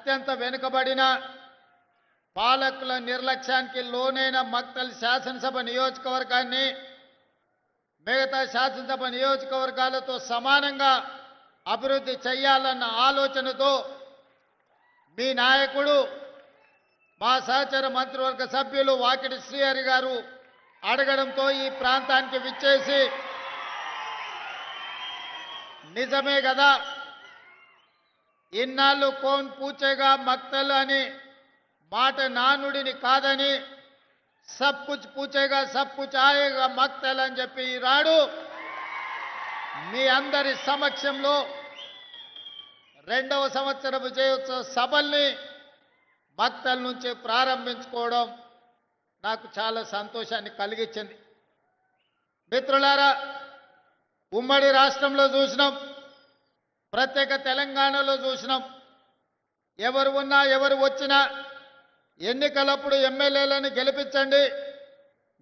అత్యంత వెనుకబడిన పాలకుల నిర్లక్ష్యానికి లోనైన మక్తల్ శాసనసభ నియోజకవర్గాన్ని మిగతా శాసనసభ నియోజకవర్గాలతో సమానంగా అభివృద్ధి చేయాలన్న ఆలోచనతో మీ నాయకుడు మా సహచర మంత్రివర్గ సభ్యులు వాకిటి శ్రీహరి గారు అడగడంతో ఈ ప్రాంతానికి విచ్చేసి నిజమే కదా ఇన్నాళ్ళు కోన్ పూచేగా మక్తల్ అని మాట నానుడిని కాదని సబ్ కుచ్ పూచేగా సబ్ కుచ్ ఆయేగా మక్తల్ అని చెప్పి ఈనాడు మీ అందరి సమక్షంలో 2వ సంవత్సర విజయోత్సవ సభల్ని మక్తల్ నుంచి ప్రారంభించుకోవడం నాకు చాలా సంతోషాన్ని కలిగించింది. మిత్రులారా, ఉమ్మడి రాష్ట్రంలో చూసినాం, ప్రత్యేక తెలంగాణలో చూసినాం. ఎవరు ఉన్నా ఎవరు వచ్చినా ఎన్నికలప్పుడు ఎమ్మెల్యేలను గెలిపించండి,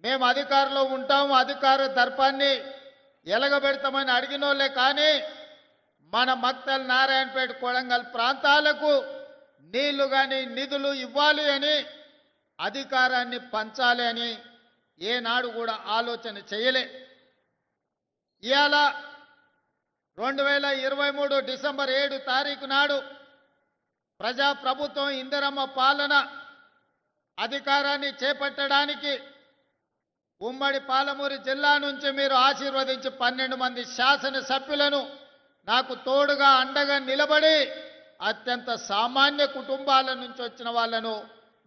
మేము అధికారంలో ఉంటాం, అధికార దర్పాన్ని ఎలగబెడతామని అడిగినోళ్ళే. కానీ మన మక్తల్ నారాయణపేట కొడంగల్ ప్రాంతాలకు నీళ్లు కానీ నిధులు ఇవ్వాలి అని, అధికారాన్ని పంచాలి అని ఏనాడు కూడా ఆలోచన చేయలే. ఇవాళ 2023 డిసెంబర్ 7 తారీఖు నాడు ప్రజాప్రభుత్వం ఇందిరమ్మ పాలన అధికారాన్ని చేపట్టడానికి ఉమ్మడి పాలమూరు జిల్లా నుంచి మీరు ఆశీర్వదించి 12 మంది శాసనసభ్యులను నాకు తోడుగా అండగా నిలబడి అత్యంత సామాన్య కుటుంబాల నుంచి వచ్చిన వాళ్ళను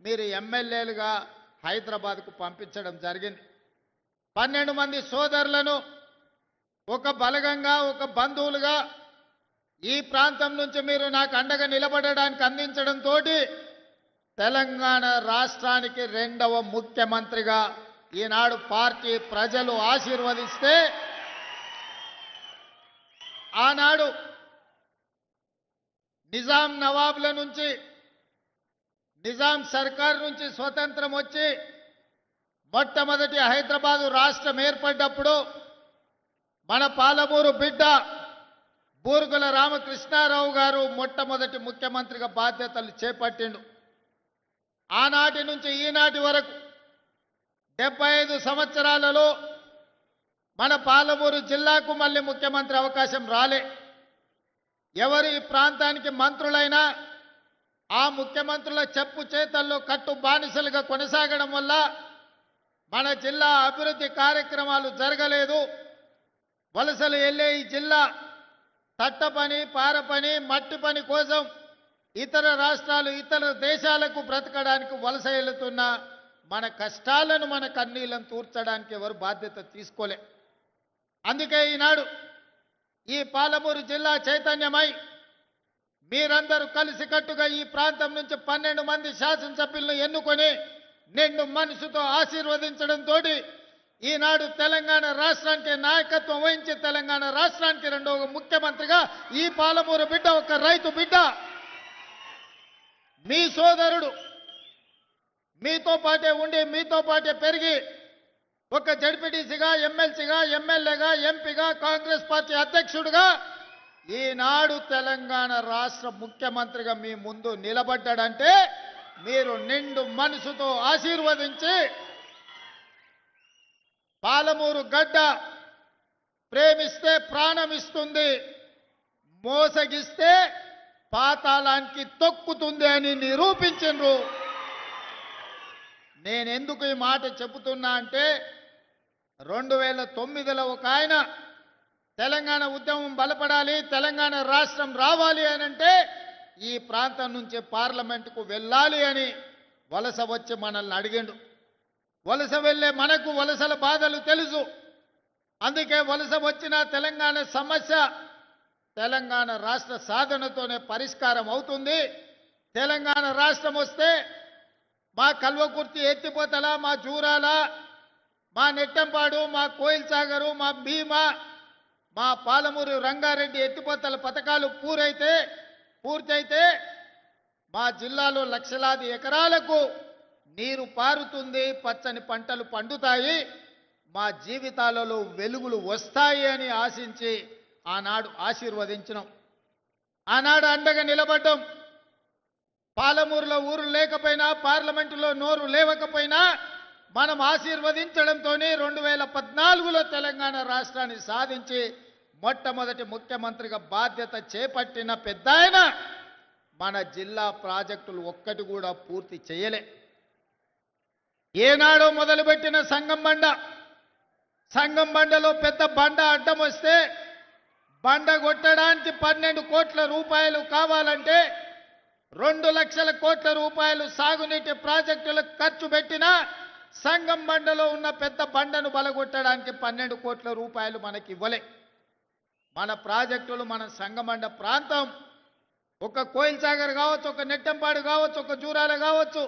మీరు ఎమ్మెల్యేలుగా హైదరాబాద్కు పంపించడం జరిగింది. 12 మంది సోదరులను ఒక బలగంగా ఒక బంధువులుగా ఈ ప్రాంతం నుంచి మీరు నాకు అండగా నిలబడడానికి అందించడంతో తెలంగాణ రాష్ట్రానికి 2వ ముఖ్యమంత్రిగా ఈనాడు పార్టీ ప్రజలు ఆశీర్వదిస్తే, ఆనాడు నిజాం నవాబుల నుంచి, నిజాం సర్కార్ నుంచి స్వతంత్రం వచ్చి మొట్టమొదటి హైదరాబాదు రాష్ట్రం ఏర్పడ్డప్పుడు మన పాలమూరు బిడ్డ బూరుగుల రామకృష్ణారావు గారు మొట్టమొదటి ముఖ్యమంత్రిగా బాధ్యతలు చేపట్టిండు. ఆనాటి నుంచి ఈనాటి వరకు 75 సంవత్సరాలలో మన పాలమూరు జిల్లాకు మళ్ళీ ముఖ్యమంత్రి అవకాశం రాలే. ఎవరు ఈ ప్రాంతానికి మంత్రులైనా ఆ ముఖ్యమంత్రుల చెప్పు చేతల్లో కట్టు బానిసలుగా కొనసాగడం వల్ల మన జిల్లా అభివృద్ధి కార్యక్రమాలు జరగలేదు. వలసలు వెళ్ళే ఈ జిల్లా తట్ట పని, పార పని, మట్టి పని కోసం ఇతర రాష్ట్రాలు, ఇతర దేశాలకు బ్రతకడానికి వలస వెళుతున్న మన కష్టాలను, మన కన్నీళ్లను తూర్చడానికి ఎవరు బాధ్యత తీసుకోలే. అందుకే ఈనాడు ఈ పాలమూరు జిల్లా చైతన్యమై మీరందరూ కలిసికట్టుగా ఈ ప్రాంతం నుంచి 12 మంది శాసనసభ్యులను ఎన్నుకొని నిండు మనసుతో ఆశీర్వదించడంతో ఈనాడు తెలంగాణ రాష్ట్రానికి నాయకత్వం వహించి తెలంగాణ రాష్ట్రానికి 2వ ముఖ్యమంత్రిగా ఈ పాలమూరు బిడ్డ, ఒక రైతు బిడ్డ, మీ సోదరుడు, మీతో పాటే ఉండి మీతో పాటే పెరిగి ఒక జడ్పీటీసీగా, ఎమ్మెల్సీగా, ఎమ్మెల్యేగా, ఎంపీగా, కాంగ్రెస్ పార్టీ అధ్యక్షుడిగా ఈనాడు తెలంగాణ రాష్ట్ర ముఖ్యమంత్రిగా మీ ముందు నిలబడ్డాడంటే మీరు నిండు మనసుతో ఆశీర్వదించి, పాలమూరు గడ్డ ప్రేమిస్తే ప్రాణమిస్తుంది, మోసగిస్తే పాతాళానికి తొక్కుతుంది అని నిరూపించరు. నేనెందుకు ఈ మాట చెబుతున్నా అంటే 2009లో ఒక ఆయన తెలంగాణ ఉద్యమం బలపడాలి, తెలంగాణ రాష్ట్రం రావాలి అని అంటే ఈ ప్రాంతం నుంచి పార్లమెంటుకు వెళ్ళాలి అని వలస వచ్చి మనల్ని అడిగిండు. వలస వెళ్ళే మనకు వలసల బాధలు తెలుసు. అందుకే వలస వచ్చిన తెలంగాణ సమస్య తెలంగాణ రాష్ట్ర సాధనతోనే పరిష్కారం అవుతుంది. తెలంగాణ రాష్ట్రం వస్తే మా కల్వకుర్తి ఎత్తిపోతల, మా జూరాల, మా నెట్టంపాడు, మా కోయిల్ సాగరు, మా భీమా, మా పాలమూరు రంగారెడ్డి ఎత్తిపోతల పథకాలు పూర్తయితే మా జిల్లాలో లక్షలాది ఎకరాలకు నీరు పారుతుంది, పచ్చని పంటలు పండుతాయి, మా జీవితాలలో వెలుగులు వస్తాయి అని ఆశించి ఆనాడు ఆశీర్వదించినాం. ఆనాడు అండగా నిలబడ్డాం. పాలమూరులో ఊరు లేకపోయినా పార్లమెంటులో నోరు లేవకపోయినా మనం ఆశీర్వదించడంతో 2014లో తెలంగాణ రాష్ట్రాన్ని సాధించి మొట్టమొదటి ముఖ్యమంత్రిగా బాధ్యత చేపట్టిన పెద్దాయన మన జిల్లా ప్రాజెక్టులు ఒక్కటి కూడా పూర్తి చేయలే. ఏనాడో మొదలుపెట్టిన సంగం బండలో పెద్ద బండ అడ్డం వస్తే బండ కొట్టడానికి 12 కోట్ల రూపాయలు కావాలంటే 2 లక్షల కోట్ల రూపాయలు సాగునీటి ప్రాజెక్టులకు ఖర్చు పెట్టినా సంగం బండలో ఉన్న పెద్ద బండను బలగొట్టడానికి 12 కోట్ల రూపాయలు మనకి ఇవ్వలే. మన ప్రాజెక్టులు మన సంగమండ ప్రాంతం ఒక కోయిల్ సాగర్ కావచ్చు, ఒక నెట్టంపాడు కావచ్చు, ఒక జూరాల కావచ్చు,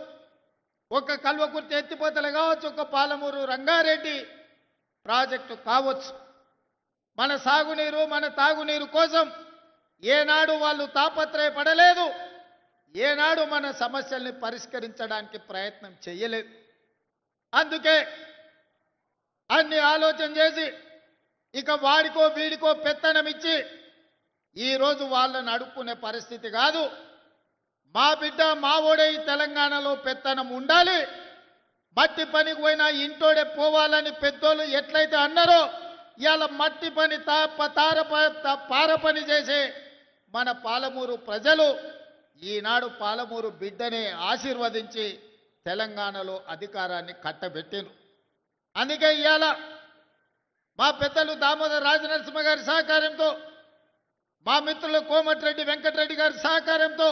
ఒక కల్వకుర్తి ఎత్తిపోతలు కావచ్చు, ఒక పాలమూరు రంగారెడ్డి ప్రాజెక్టు కావచ్చు. మన సాగునీరు మన తాగునీరు కోసం ఏనాడు వాళ్ళు తాపత్రయపడలేదు, ఏనాడు మన సమస్యల్ని పరిష్కరించడానికి ప్రయత్నం చేయలేదు. అందుకే అన్ని ఆలోచన చేసి ఇక వాడికో వీడికో పెత్తనం ఇచ్చి ఈరోజు వాళ్ళని అడుక్కునే పరిస్థితి కాదు. మా బిడ్డ మా ఓడే ఈ తెలంగాణలో పెత్తనం ఉండాలి, మట్టి పనికి పోయినా ఇంటోడే పోవాలని పెద్దోళ్ళు ఎట్లయితే అన్నారో ఇవాళ మట్టి పని పార పని చేసే మన పాలమూరు ప్రజలు ఈనాడు పాలమూరు బిడ్డనే ఆశీర్వదించి తెలంగాణలో అధికారాన్ని కట్టబెట్టిండ్రు. అందుకే ఇవాళ మా పెద్దలు దామోదర్ రాజనరసింహ గారి సహకారంతో, మా మిత్రులు కోమటిరెడ్డి వెంకటరెడ్డి గారి సహకారంతో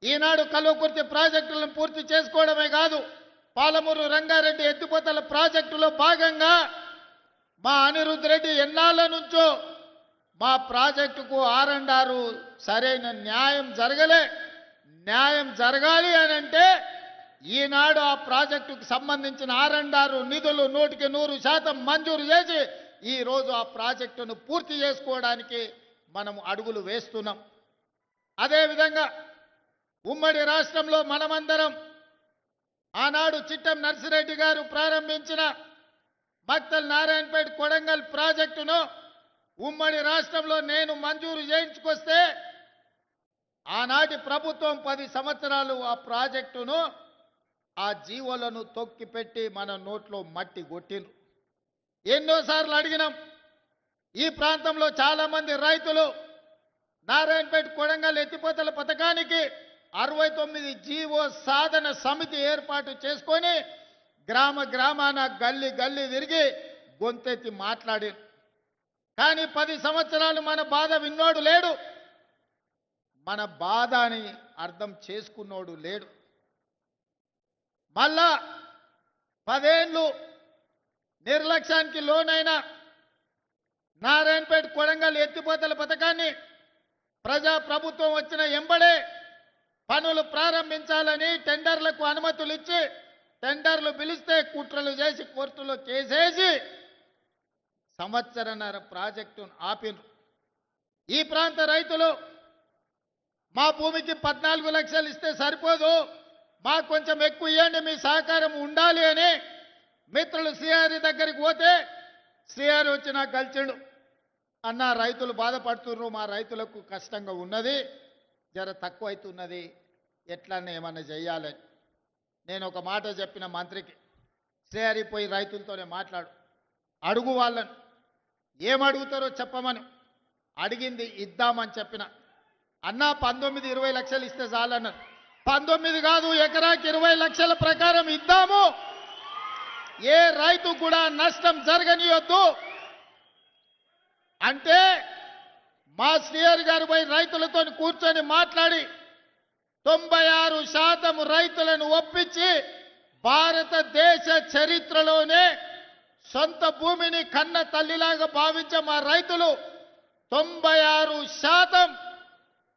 ఈనాడు కల్వకుర్తి ప్రాజెక్టులను పూర్తి చేసుకోవడమే కాదు, పాలమూరు రంగారెడ్డి ఎత్తిపోతల ప్రాజెక్టులో భాగంగా మా అనిరుద్ధ్ రెడ్డి ఎన్నాళ్ళ నుంచో మా ప్రాజెక్టుకు R&R సరైన న్యాయం జరగలే. న్యాయం జరగాలి అని అంటే ఈనాడు ఆ ప్రాజెక్టుకు సంబంధించిన R&R నిధులు 100% మంజూరు చేసి ఈరోజు ఆ ప్రాజెక్టును పూర్తి చేసుకోవడానికి మనం అడుగులు వేస్తున్నాం. అదేవిధంగా ఉమ్మడి రాష్ట్రంలో మనమందరం ఆనాడు చిట్టం నర్సిరెడ్డి గారు ప్రారంభించిన మక్తల్ నారాయణపేట కొడంగల్ ప్రాజెక్టును ఉమ్మడి రాష్ట్రంలో నేను మంజూరు చేయించుకొస్తే ఆనాటి ప్రభుత్వం 10 సంవత్సరాలు ఆ ప్రాజెక్టును ఆ జీవోలను తొక్కిపెట్టి మన నోట్లో మట్టి కొట్టిండ్రు. ఎన్నోసార్లు అడిగినాం. ఈ ప్రాంతంలో చాలా మంది రైతులు నారాయణపేట కొడంగల్ ఎత్తిపోతల పథకానికి 69 జీవో సాధన సమితి ఏర్పాటు చేసుకొని గ్రామాన గల్లీ తిరిగి గొంతెత్తి మాట్లాడి, కానీ 10 సంవత్సరాలు మన బాధ విన్నోడు లేడు, మన బాధని అర్థం చేసుకున్నోడు లేడు. మళ్ళా 10 ఏళ్ళు నిర్లక్ష్యానికి లోనైన నారాయణపేట కొడంగల్ ఎత్తిపోతల పథకాన్ని ప్రభుత్వం వచ్చిన ఎంబడే పనులు ప్రారంభించాలని టెండర్లకు అనుమతులు ఇచ్చి టెండర్లు పిలిస్తే కుట్రలు చేసి కోర్టులో కేసేసి సంవత్సరన్నర ప్రాజెక్టును ఆపినరు. ఈ ప్రాంత రైతులు మా భూమికి 14 లక్షలు ఇస్తే సరిపోదు, మాకు కొంచెం ఎక్కువ ఇవ్వండి, మీ సహకారం ఉండాలి అని మిత్రులు శ్రీహరి దగ్గరికి పోతే శ్రీహరి వచ్చి నాకు కలిసిండు. అన్న రైతులు బాధపడుతున్నారు, మా రైతులకు కష్టంగా ఉన్నది, జర తక్కువ అవుతున్నది, ఎట్లన్నా ఏమన్నా చెయ్యాలని. నేను ఒక మాట చెప్పిన మంత్రికి, శ్రీహరి పోయి రైతులతోనే మాట్లాడు, అడుగు వాళ్ళను, ఏమడుగుతారో చెప్పమని. అడిగింది ఇద్దామని చెప్పిన. అన్నా 19-20 లక్షలు ఇస్తే చాలన్నారు. 19 కాదు, ఎకరాకి 20 లక్షల ప్రకారం ఇద్దాము, ఏ రైతు కూడా నష్టం జరగనియొద్దు అంటే మా శ్రీహరి గారు పోయి రైతులతో కూర్చొని మాట్లాడి 96% రైతులను ఒప్పించి భారతదేశ చరిత్రలోనే సొంత భూమిని కన్న తల్లిలాగా భావించే మా రైతులు 96%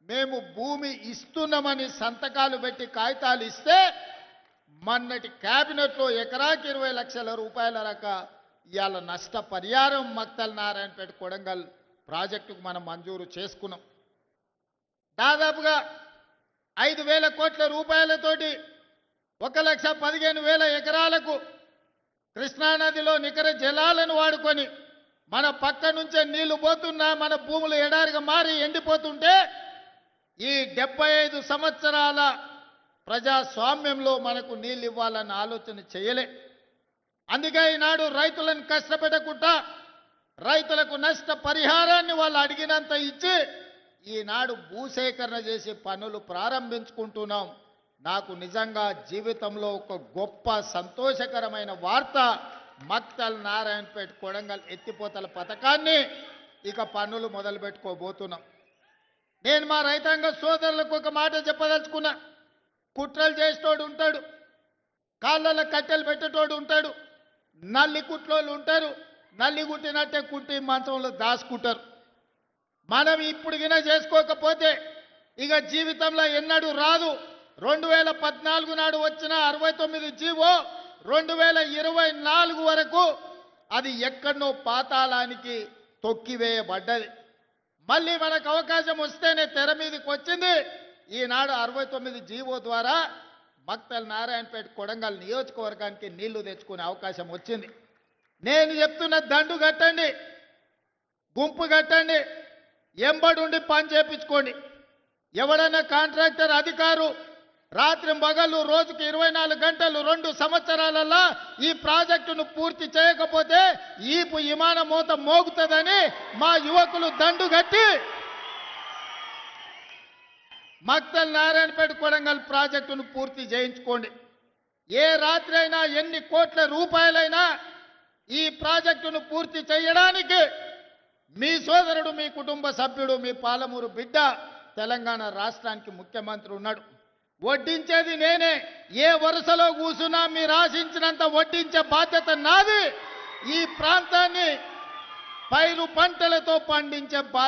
మేము భూమి ఇస్తున్నామని సంతకాలు పెట్టి కాగితాలు ఇస్తే మొన్నటి కేబినెట్లో ఎకరాకి 20 లక్షల రూపాయల ఇవాళ నష్టపరిహారం మక్తల్ నారాయణపేట కొడంగల్ ప్రాజెక్టుకు మనం మంజూరు చేసుకున్నాం. దాదాపుగా 5,000 కోట్ల రూపాయలతోటి 1,15,000 ఎకరాలకు కృష్ణానదిలో నికర జలాలను వాడుకొని మన పక్క నుంచే నీళ్లు పోతున్నా మన భూములు ఎడారిగా మారి ఎండిపోతుంటే ఈ 75 సంవత్సరాల ప్రజాస్వామ్యంలో మనకు నీళ్ళు ఇవ్వాలన్న ఆలోచన చేయలే. అందుకే ఈనాడు రైతులను కష్టపెట్టకుండా రైతులకు నష్ట పరిహారాన్ని వాళ్ళు అడిగినంత ఇచ్చి ఈనాడు భూసేకరణ చేసి పనులు ప్రారంభించుకుంటున్నాం. నాకు నిజంగా జీవితంలో ఒక గొప్ప సంతోషకరమైన వార్త, మక్తల్ నారాయణపేట కొడంగల్ ఎత్తిపోతల పథకాన్ని ఇక పనులు మొదలు పెట్టుకోబోతున్నాం. నేను మా రైతాంగ సోదరులకు ఒక మాట చెప్పదలుచుకున్నా. కుట్రలు చేసేటోడు ఉంటాడు, కాళ్ళలో కట్టెలు పెట్టేటోడు ఉంటాడు, నల్లి కుట్లోళ్ళు ఉంటారు, నల్లి కుట్టినట్టే కుట్టి మంచంలో దాచుకుంటారు. మనం ఇప్పుడు గిన చేసుకోకపోతే ఇక జీవితంలో ఎన్నడూ రాదు. 2014 నాడు వచ్చిన 69 జీవో 2024 వరకు అది ఎక్కడనో పాతాళానికి తొక్కివేయబడ్డది. మళ్ళీ మనకు అవకాశం వస్తేనే తెర మీదకి వచ్చింది. ఈనాడు 69 జీవో ద్వారా మక్తల్ నారాయణపేట కొడంగల్ నియోజకవర్గానికి నీళ్లు తెచ్చుకునే అవకాశం వచ్చింది. నేను చెప్తున్న దండు కట్టండి, గుంపు కట్టండి, ఎంబడుండి పని చేపించుకోండి. ఎవడన్నా కాంట్రాక్టర్ అధికారు రాత్రి పగలు రోజుకి 24 గంటలు 2 సంవత్సరాలలో ఈ ప్రాజెక్టును పూర్తి చేయకపోతే ఈపు విమాన మోత మోగుతుందని మా యువకులు దండు కట్టి మక్తల్ నారాయణపేట కొడంగల్ ప్రాజెక్టును పూర్తి చేయించుకోండి. ఏ రాత్రి అయినా ఎన్ని కోట్ల రూపాయలైనా ఈ ప్రాజెక్టును పూర్తి చేయడానికి మీ సోదరుడు, మీ కుటుంబ సభ్యుడు, మీ పాలమూరు బిడ్డ తెలంగాణ రాష్ట్రానికి ముఖ్యమంత్రి ఉన్నాడు. వడ్డించేది నేనే. ఏ వరుసలో కూసున్నా మీరు ఆశించినంత వడ్డించే బాధ్యత నాది. ఈ ప్రాంతాన్ని పైరు పంటలతో పండించే బాధ్యత